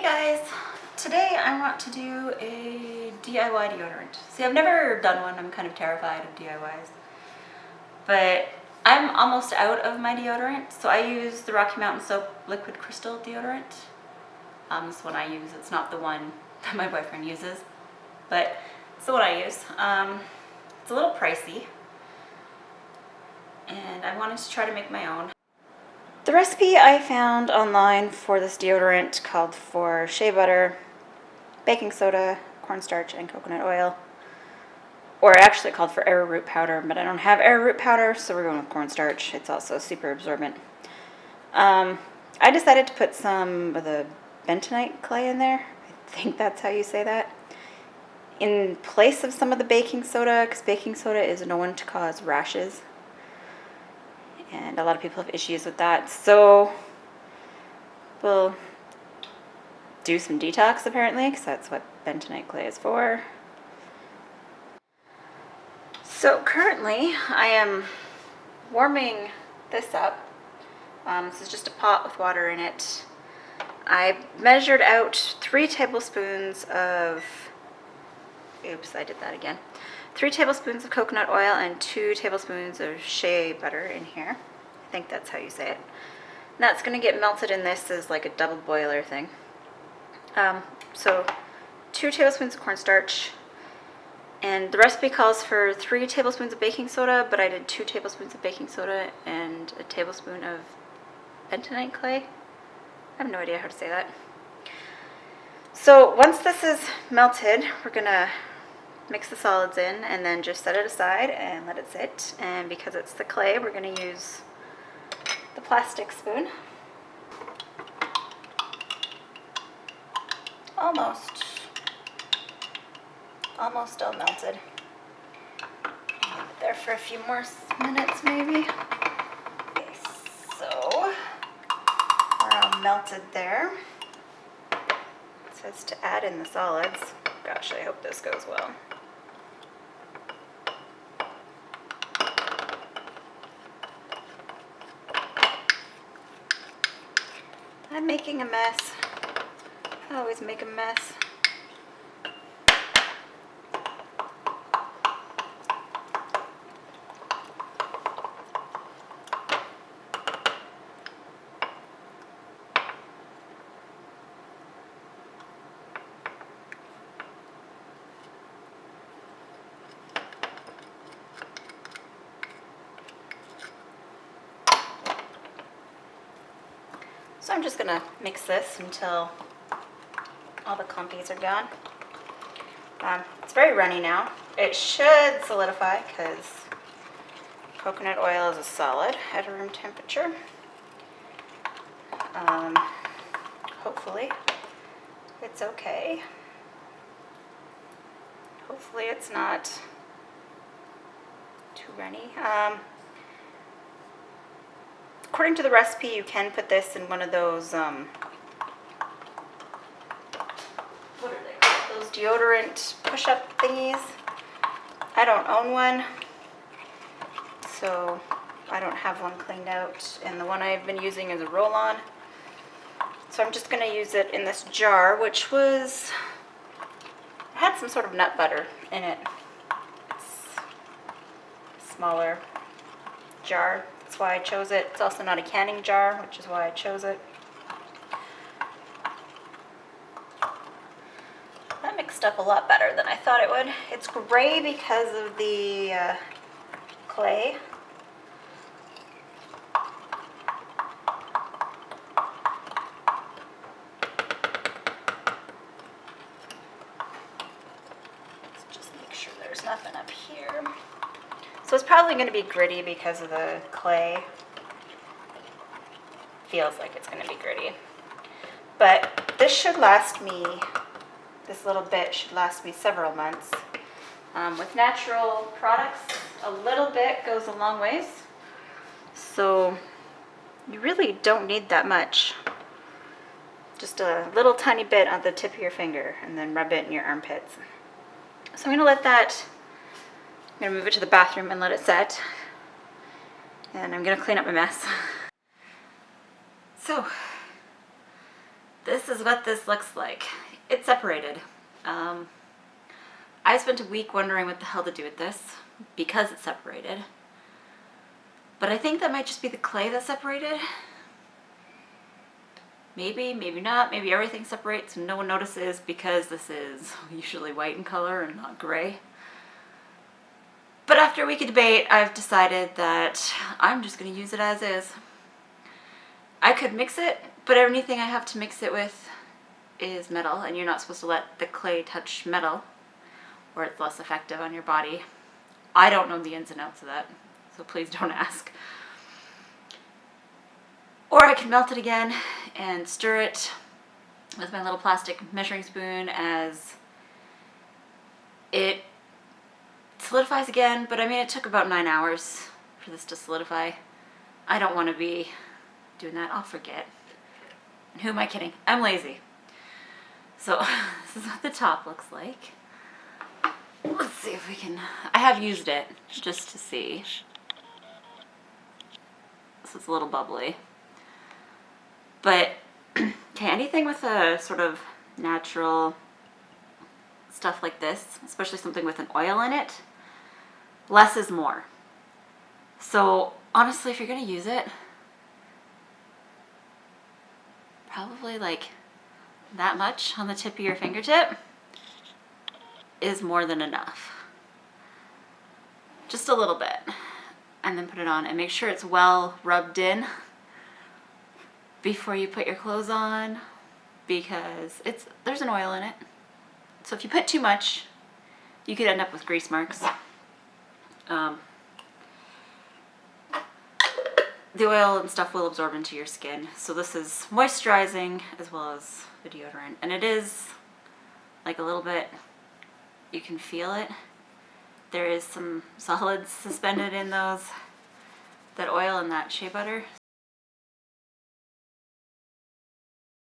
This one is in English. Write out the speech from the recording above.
guys, today I want to do a DIY deodorant. See, I've never done one. I'm kind of terrified of DIYs. But I'm almost out of my deodorant, so I use the Rocky Mountain Soap Liquid Crystal deodorant. This one I use. It's not the one that my boyfriend uses, but it's the one I use. It's a little pricey, and I wanted to try to make my own. The recipe I found online for this deodorant called for shea butter, baking soda, cornstarch, and coconut oil. Or actually called for arrowroot powder, but I don't have arrowroot powder, so we're going with cornstarch. It's also super absorbent. I decided to put some of the bentonite clay in there. I think that's how you say that. In place of some of the baking soda, because baking soda is known to cause rashes. And a lot of people have issues with that. So we'll do some detox apparently, because that's what bentonite clay is for. So currently I am warming this up. This is just a pot with water in it. I measured out 3 tablespoons of, oops, I did that again. 3 tablespoons of coconut oil and 2 tablespoons of shea butter in here. I think that's how you say it. And that's going to get melted in this as like a double boiler thing. So 2 tablespoons of cornstarch. And the recipe calls for 3 tablespoons of baking soda, but I did 2 tablespoons of baking soda and a tablespoon of bentonite clay. I have no idea how to say that. So once this is melted, we're going to mix the solids in and then just set it aside and let it sit. And because it's the clay, we're going to use the plastic spoon. Almost all melted. Leave it there for a few more minutes maybe. Okay, so we're all melted there. It says to add in the solids. Gosh, I hope this goes well. I'm making a mess. I always make a mess. So I'm just going to mix this until all the clumpies are gone. It's very runny now. It should solidify because coconut oil is a solid at room temperature. Hopefully it's okay. Hopefully it's not too runny. According to the recipe, you can put this in one of those, what are they called? Those deodorant push-up thingies. I don't own one, so I don't have one cleaned out. And the one I've been using is a roll-on. So I'm just going to use it in this jar, which was, it had some sort of nut butter in it. It's a smaller jar. That's why I chose it. It's also not a canning jar, which is why I chose it. That mixed up a lot better than I thought it would. It's gray because of the clay. Let's just make sure there's nothing up here. So it's probably going to be gritty because of the clay. Feels like it's going to be gritty. But this should last me, this little bit should last me several months. With natural products, a little bit goes a long ways. So you really don't need that much. Just a little tiny bit on the tip of your finger and then rub it in your armpits. So I'm going to let that, I'm going to move it to the bathroom and let it set. And I'm going to clean up my mess. So this is what this looks like. It's separated. I spent a week wondering what the hell to do with this because it's separated. But I think that might just be the clay that's separated. Maybe, maybe not. Maybe everything separates and no one notices because this is usually white in color and not gray. But after a week of debate, I've decided that I'm just going to use it as is. I could mix it, but anything I have to mix it with is metal, and you're not supposed to let the clay touch metal or it's less effective on your body. I don't know the ins and outs of that, so please don't ask. Or I can melt it again and stir it with my little plastic measuring spoon as it solidifies again. But I mean, it took about 9 hours for this to solidify. I don't want to be doing that. I'll forget. And who am I kidding? I'm lazy. So this is what the top looks like. Let's see if we can... I have used it just to see. This is a little bubbly. But, okay, anything with a sort of natural stuff like this, especially something with an oil in it, less is more. So, honestly, if you're going to use it, probably like that much on the tip of your fingertip is more than enough. Just a little bit. And then put it on and make sure it's well rubbed in before you put your clothes on, because there's an oil in it. So if you put too much, you could end up with grease marks. The oil and stuff will absorb into your skin. So this is moisturizing as well as the deodorant. And it is like a little bit, you can feel it. There is some solids suspended in those, that oil and that shea butter.